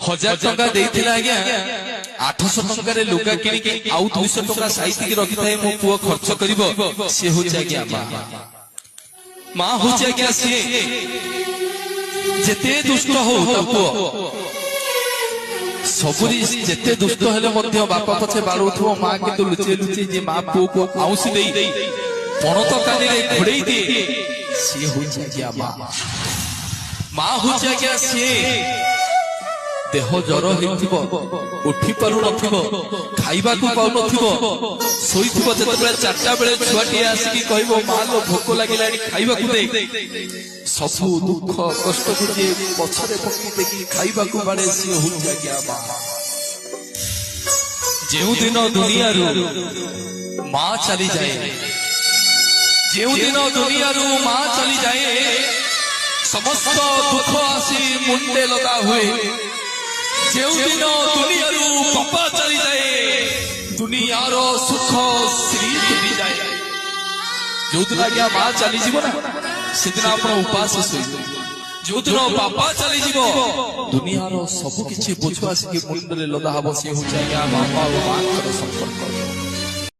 1000 टंका देइथिला आज्ञा 800 टंका लुगा किनिके आउ 200 टंका साइति के रखि थाए मो पुओ खर्च करिवो से होछि आज्ञा मां होछि आज्ञा से जेते दुष्ट हो त पुओ सबुरी जेते दुष्ट हेले मध्य बापा पछे बाड़ुथो मां के तो लुचे लुचे जे मां पुओ को आउसी देई पणत कानी रे घोड़ेई दे से होछि आज्ञा मां होछि आज्ञा से देह जर हेउथिबो उठी पारु नथिबो खाइबा को पाउ नथिबो सोइथिबो जतबे 4टा बेले छुआटी आसी कहबो मालो भोक लागिलानी खाइबा को दे सबु दुख कष्ट को जे पछरे पकी देखि खाइबा को बाडे से हो जागिया मां जेउ दिन दुनिया रु मां चली जाए जेउ दिन दुनिया रु मां चली जाए समस्त दुख आसी मुंडे लगा हुए जेउ दिन दुनिया रु बापा चली जाए दुनिया रो सुख श्री चली जाए जो दिन आज्ञा मां चली जीवो ना से दिन आपण उपास सोई जो दिन बापा चली जीवो दुनिया रो सब किछि बोझ आसी के मुंड रे लदा हबो से हो जाए बापा और मां कर संपर्क